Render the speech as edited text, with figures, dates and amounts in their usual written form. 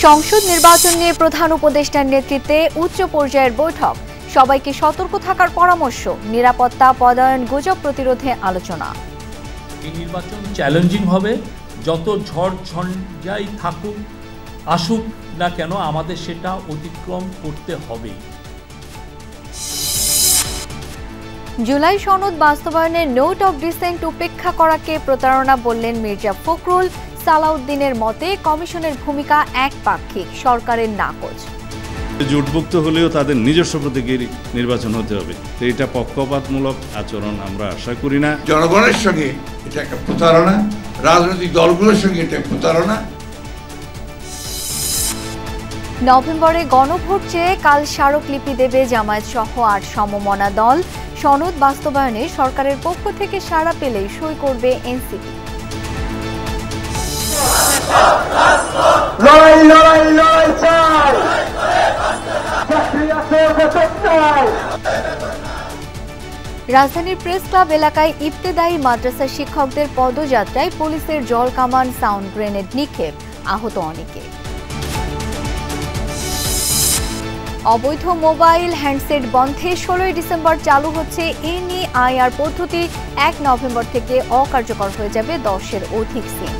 সংসদ নির্বাচন নিয়ে প্রধান উপদেষ্টার নেতৃত্বে উচ্চ পর্যায়ের বৈঠক। সবাইকে সতর্ক থাকার পরামর্শ, নিরাপত্তা, পদায়ন, গুজব প্রতিরোধে আলোচনা। এই নির্বাচন চ্যালেঞ্জিং হবে, যত ঝড় ঝঞ্ঝাই আসুক না কেন আমাদের সেটা অতিক্রম করতে হবে। জুলাই সনদ বাস্তবায়নের নোট অব ডিসেন্ট উপেক্ষা করাকে প্রতারণা বললেন মির্জা ফখরুল। সালাউদ্দিনের মতে কমিশনের ভূমিকা একপাক্ষিক, সরকারের নাকচ। জোটভুক্ত হলেও তাদের নিজস্ব প্রতীকের নির্বাচন হতে হবে, তো এটা পক্ষপাতমূলক আচরণ আমরা আশা করি না। জনগণের সঙ্গে এটা একটা প্রতারণা, রাজনৈতিক দলগুলোর সঙ্গে এটা প্রতারণা। নভেম্বরে গণভোট চেয়ে কাল স্মারকলিপি দেবে জামায়াত সহ ৮ সমমনা দল। সনদ বাস্তবায়নে সরকারের পক্ষ থেকে সাড়া পেলেই সই করবে এনসিপি। রাজধানীর প্রেস ক্লাব এলাকায় ইবতেদায়ী মাদ্রাসা শিক্ষকদের পদযাত্রায় পুলিশের জল কামান, সাউন্ড গ্রেনেড নিক্ষেপ, আহত অনেকে। অবৈধ মোবাইল হ্যান্ডসেট বন্ধে 16 ডিসেম্বর চালু হচ্ছে এনইআইআর পদ্ধতি। 1 নভেম্বর থেকে অকার্যকর হয়ে যাবে 10-এর অধিক সিম।